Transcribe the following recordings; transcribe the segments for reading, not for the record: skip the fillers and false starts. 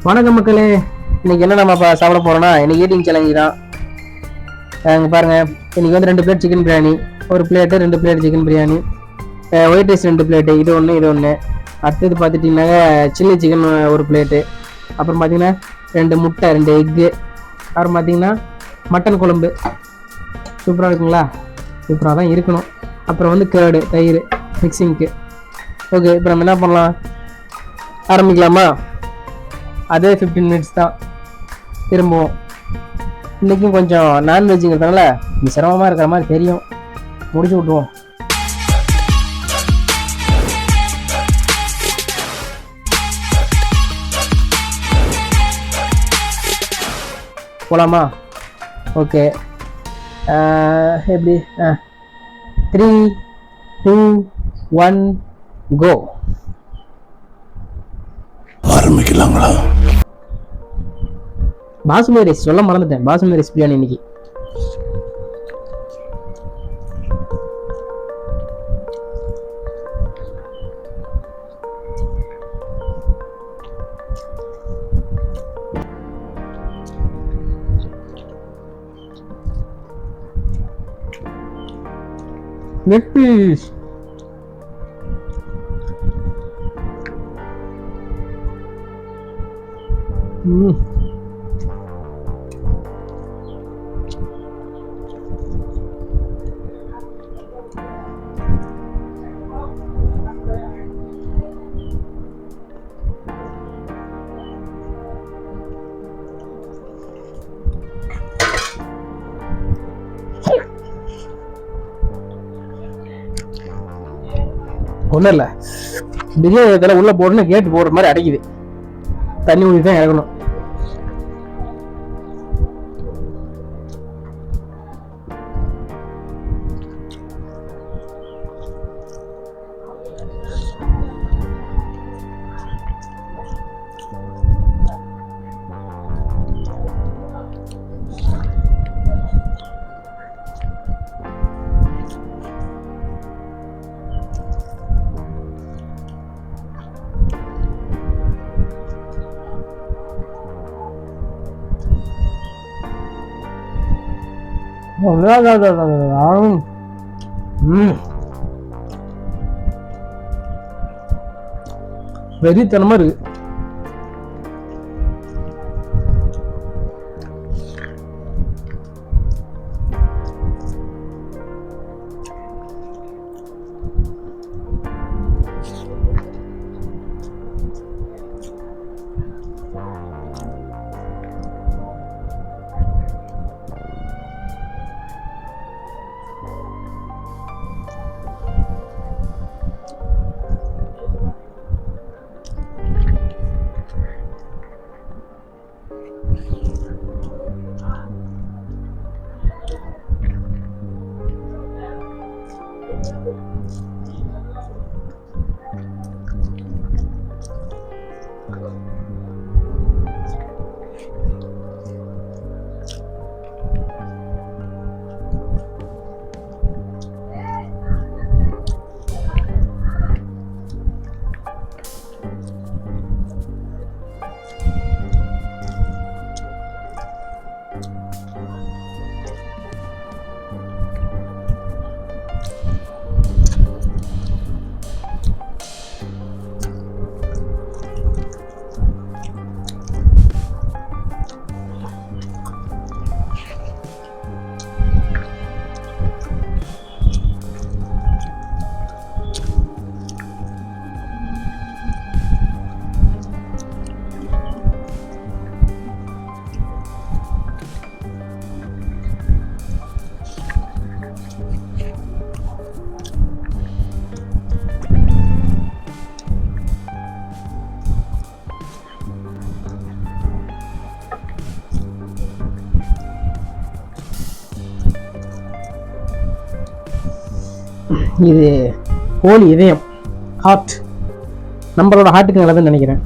வணக்கம் மக்களே. இன்னைக்கு என்ன நம்ம சாப்பிட போறோம்னா, இன்னைக்கு ஈட்டிங் சேலஞ்சு தான். அங்கே பாருங்க, இன்னைக்கு வந்து 2 பிளேட் சிக்கன் பிரியாணி, ஒரு plate 2 plate chicken biryani, white rice 2 plate, இது ஒன்று இது ஒன்று. அடுத்தது பார்த்துட்டிங்கன்னாக்க சில்லி சிக்கன் ஒரு பிளேட்டு, அப்புறம் பார்த்தீங்கன்னா 2 முட்டை 2 எக்கு, அப்புறம் பார்த்தீங்கன்னா மட்டன் குழம்பு. சூப்பராக இருக்குங்களா? சூப்பராக தான் இருக்கணும். அப்புறம் வந்து கேர்டு தயிர் மிக்சிங்க்கு. ஓகே, இப்போ நம்ம என்ன பண்ணலாம், ஆரம்பிக்கலாமா? அதே 15 மினிட்ஸ் தான். திரும்பவும் இன்றைக்கும் கொஞ்சம் நான்வெஜ்ங்கிறதுனால சிரமமாக இருக்கிற மாதிரி தெரியும். முடிச்சு விட்ருவோம். போகலாமா? ஓகே, எப்படி 3, 2, 1 கோ. ஆரம்பிக்கலாங்களா? பாசுமதி ரைஸ் சொல்ல மறந்துட்டேன். பாசுமதி ரைஸ் பிரியாணி இன்னைக்கு. Leg piece. ஒன்றும் இல்லை, பிரியாணி இதெல்லாம் உள்ள போடணும், கேட்டு போடுற மாதிரி அடைக்குது. தண்ணி ஊற்றி தான் இறக்கணும். வெறித்தனமா இருக்கு. இது கோழி இதயம், ஹார்ட். நம்மளோட ஹார்ட்டுக்கு நல்லதுன்னு நினைக்கிறேன்.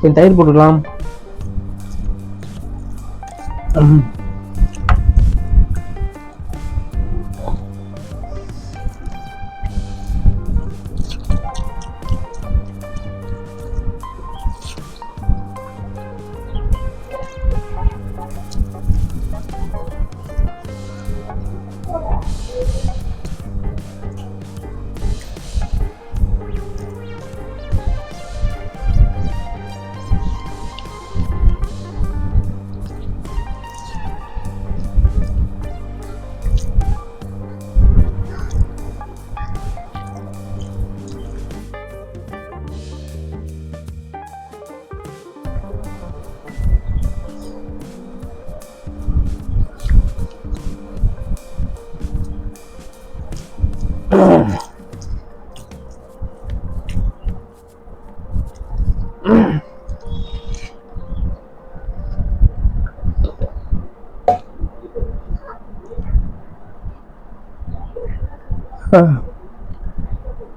கொஞ்சம் தயிர் போட்டுக்கலாம்.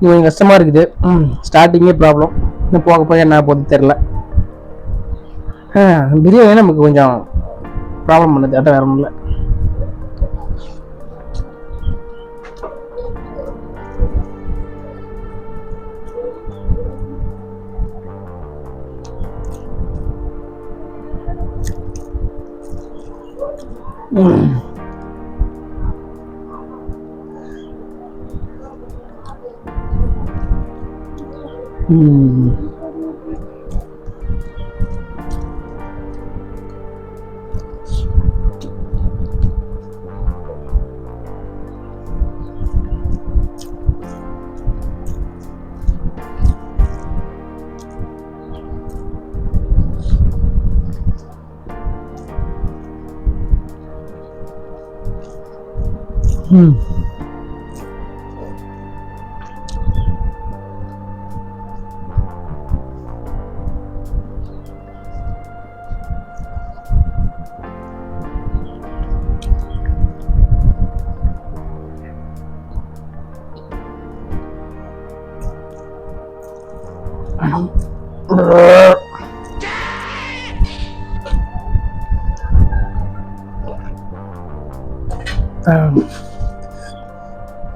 கொஞ்சம் கஷ்டமா இருக்குது. ஸ்டார்டிங்கே ப்ராப்ளம், இன்னும் போக போய் என்ன போகுது தெரில. பிரியாணி நமக்கு கொஞ்சம் ப்ராப்ளம் பண்ணுது, அதான் வேற ஒன்றும் இல்லை.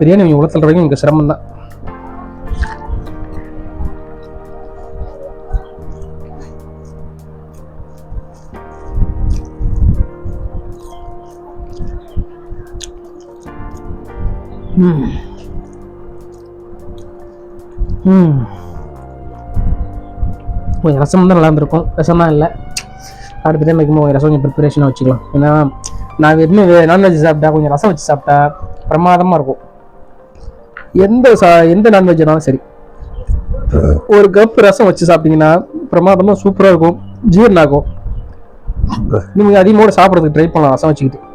பிரியாணி உள்ள தள்ளுறதுக்கு எனக்கு சிரமம் தான். கொஞ்சம் ரசம் தான் நல்லா இருந்திருக்கும், ரசம் தான் இல்லை. அடுத்த டைம் வைக்கும்போது கொஞ்சம் ரசம் கொஞ்சம் ப்ரிப்பரேஷனாக வச்சுக்கலாம். ஏன்னா நான் வெறுமே நான்வெஜ் சாப்பிட்டா கொஞ்சம் ரசம் வச்சு சாப்பிட்டா பிரமாதமாக இருக்கும். எந்த நான்வெஜ்னாலும் சரி, ஒரு கப் ரசம் வச்சு சாப்பிட்டீங்கன்னா பிரமாதமாக சூப்பராக இருக்கும், ஜீரணம் ஆகும். நீங்கள் அதிகமாக சாப்பிட்றதுக்கு ட்ரை பண்ணலாம் ரசம் வச்சுக்கிட்டு.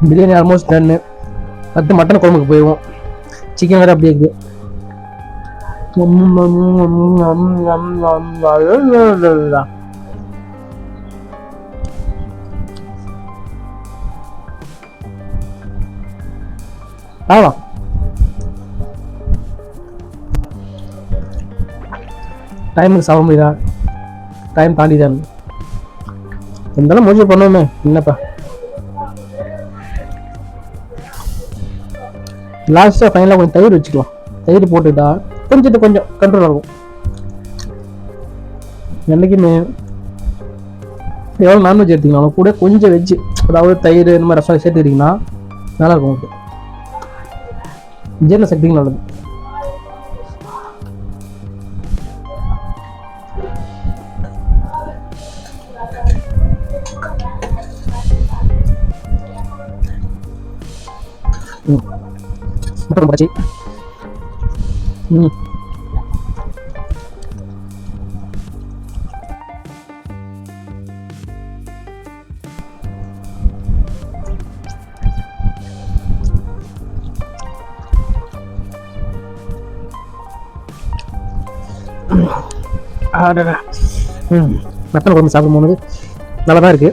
பிரியாணி ஆல்மோஸ்ட் டன்னு. அடுத்து மட்டன் குழம்புக்கு போயிடுவோம். சிக்கன் வேறு அப்படியே இருக்குது. ஆமா, டைமுக்கு சாப்பிட முடியுதா? டைம் தாண்டி தான் இருந்தாலும் முயற்சி பண்ணுவோமே, என்னப்பா. லாஸ்ட்டாக ஃபைனலாக கொஞ்சம் தயிர் வச்சுக்கலாம். தயிர் போட்டுக்கிட்டா கொஞ்சம் கண்ட்ரோல் ஆகும். என்றைக்குமே எவ்வளோ நான்வெஜ் எடுத்திங்கனாலும் கூட கொஞ்சம் வெஜ்ஜு, அதாவது தயிர் இந்த மாதிரி ரசம் சேர்த்துக்கிட்டிங்கன்னா நல்லாயிருக்கும். உங்களுக்கு ஜீரண சக்திக்கு நல்லது. முட்டை போச்சு. மட்டன் குழம்பு சாப்பிடும்போது நல்லா தான் இருக்கு.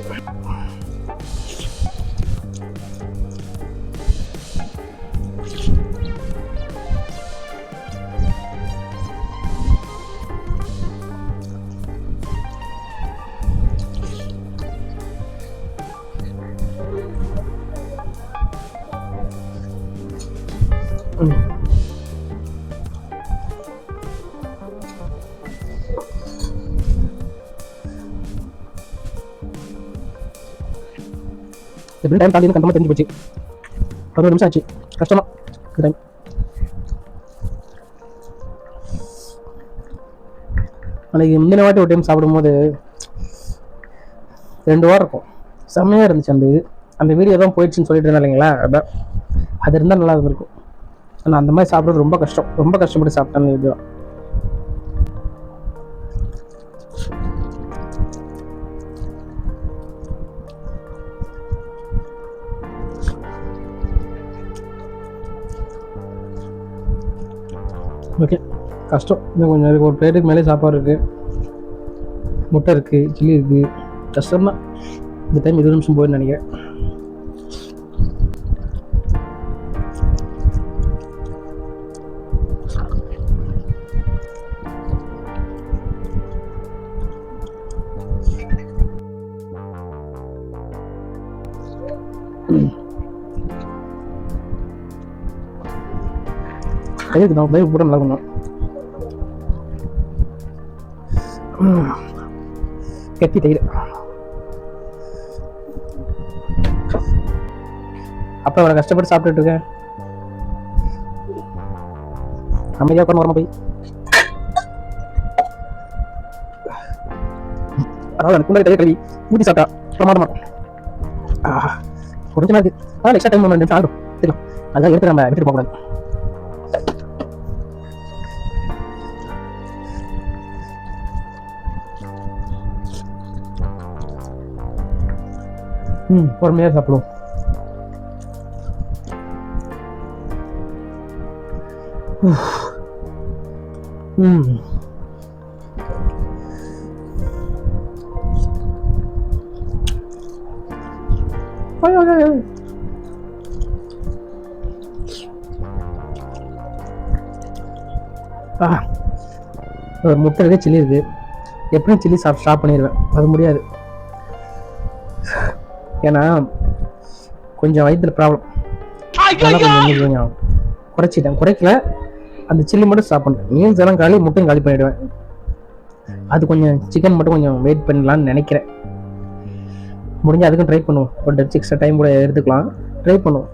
எப்படி டைம் தாண்டி கண்டமாக தெரிஞ்சு போச்சு. 11 நிமிஷம் ஆச்சு. கஷ்டமா டைம். அன்னைக்கு முந்தின வாட்டி ஒரு டைம் சாப்பிடும்போது 2 வாரம் இருக்கும். செம்மையாக இருந்துச்சு. அந்த வீடியோ தான் போயிடுச்சுன்னு சொல்லிட்டு இருந்தா இல்லைங்களா, அதான் அது இருந்தால் நல்லா இருந்திருக்கும். ஆனால் அந்த மாதிரி சாப்பிட்றது ரொம்ப கஷ்டம். ரொம்ப கஷ்டப்பட்டு சாப்பிட்டேன் அந்த வீடியோ. ஓகே, கஷ்டம். இன்னும் கொஞ்சம் இருக்குது. ஒரு பிளேட்டுக்கு மேலே சாப்பாடு இருக்குது, முட்டை இருக்குது, சில்லி இருக்குது. கஷ்டம்தான். இந்த டைம் 20 நிமிஷம் போயின்னு நினைக்கிறேன். தயிருக்கு தான் தயிர் போட நல்லா இருக்கணும். கெட்டி தயிர். அப்போ அவரை கஷ்டப்பட்டு சாப்பிட்டுட்டு இருக்கேன். அமைதியாக உட்காந்து வரமா போய் அதாவது எனக்கு முன்னாடி தயிர் கழுவி ஊற்றி சாப்பிட்டா பிரமாதமா ஒரு நிமிஷம் இருக்கு. அதான் எக்ஸ்ட்ரா டைம் 2 நிமிஷம் ஆகும் தெரியும். அதான் எடுத்து நம்ம எடுத்துட்டு போகக்கூடாது. பொறுமையாக சாப்பிடுவோம். ஒரு முட்டை இருக்கு, சில்லி இருக்கு. எப்படியும் சில்லி ஸ்டாப் பண்ணிடுவேன். அது முடியாது. ஏன்னா கொஞ்சம் வயிற்றுல ப்ராப்ளம். கொஞ்சம் குறைச்சிட்டேன். குறைக்கல, அந்த சில்லி மட்டும் ஸ்டாப் பண்ணுறேன். மீல்ஸ் எல்லாம் காலி, முட்டையும் காலி பண்ணிவிடுவேன். அது கொஞ்சம் சிக்கன் மட்டும் கொஞ்சம் வெயிட் பண்ணலான்னு நினைக்கிறேன். முடிஞ்சு அதுக்கும் ட்ரை பண்ணுவோம். ஒரு 6 டைம் கூட எடுத்துக்கலாம். ட்ரை பண்ணுவோம்.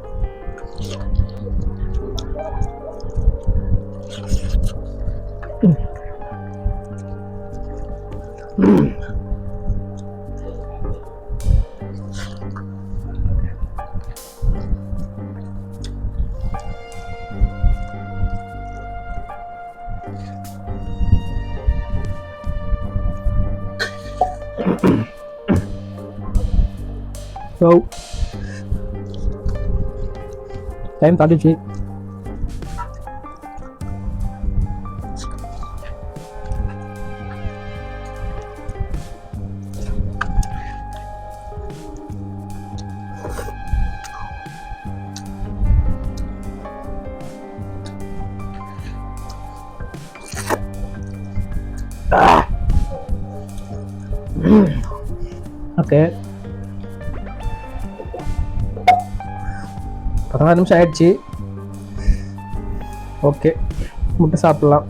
So time தாண்டிச்சு. ஓகே, 16 நிமிஷம் ஆயிடுச்சு. ஓகே, முட்டை சாப்பிடலாம்.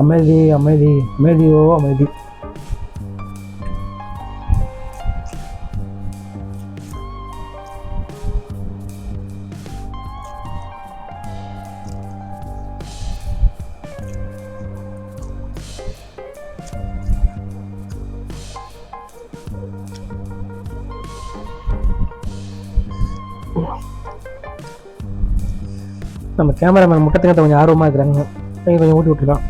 அமைதி அமைதி அமைதியோ அமைதி. நம்ம கேமராமேன் முட்டத்துக்கு கொஞ்சம் ஆர்வமா இருக்கிறாங்க, கொஞ்சம் ஊட்டி விட்டுலாம்.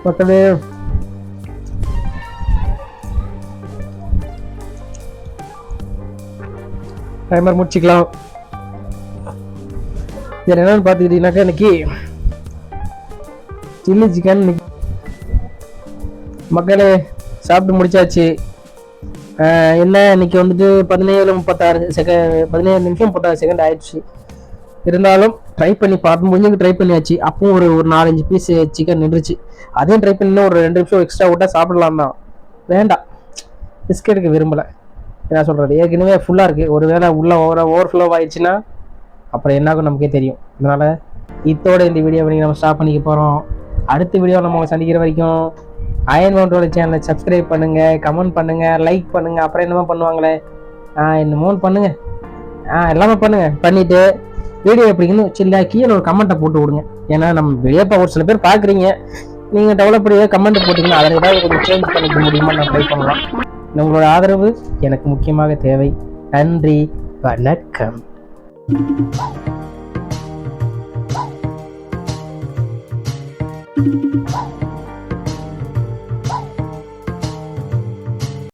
மக்களே, டைமர் முடிச்சுக்கலாம். இது என்னன்னு பார்த்துக்கிட்டீங்கன்னாக்கா இன்னைக்கு சில்லி சிக்கன். மக்களே சாப்பிட்டு முடிச்சாச்சு. என்ன இன்னைக்கு வந்துட்டு 17:36 நிமிஷம் 36 செகண்ட் ஆயிடுச்சு. இருந்தாலும் ட்ரை பண்ணி பார்த்து முடிஞ்சு ட்ரை பண்ணியாச்சு. அப்பவும் ஒரு 4-5 பீஸ் சிக்கன் நின்றுச்சு. அதையும் ட்ரை பண்ணி ஒரு 2 நிமிஷம் எக்ஸ்ட்ரா விட்டா சாப்பிடலாம் தான். வேண்டாம், பிஸ்கெட்டுக்கு விரும்பலை. என்ன சொல்கிறது, ஏற்கனவே ஃபுல்லாக இருக்குது. ஒரு வேளை உள்ள ஓவர் ஃப்ளோ ஆயிடுச்சுன்னா அப்புறம் என்னாகும் நமக்கே தெரியும். அதனால் இதோட இந்த வீடியோவை நம்ம ஸ்டாப் பண்ணிக்க போகிறோம். அடுத்த வீடியோ நம்ம சந்திக்கிற வரைக்கும் அயன் மவுண்டோட சேனலை சப்ஸ்கிரைப் பண்ணுங்கள், கமெண்ட் பண்ணுங்கள், லைக் பண்ணுங்கள். அப்புறம் என்னமோ பண்ணுவாங்களே, என்னமோ பண்ணுங்கள், எல்லாமே பண்ணுங்கள். பண்ணிவிட்டு வீடியோ எப்படின்னு சின்ன கீழே ஒரு கமெண்ட்டை போட்டு விடுங்க. ஏன்னா நம்ம வீடியோ ஒரு சில பேர் பார்க்குறீங்க, நீங்கள் டெவலப் பண்ணி கமெண்ட் போட்டிங்கன்னா அதில் ஏதாவது கொஞ்சம் சேஞ்ச் பண்ணிக்க முடியுமா நான் ட்ரை பண்ணலாம். உங்களோட ஆதரவு எனக்கு முக்கியமாக தேவை. நன்றி, வணக்கம்.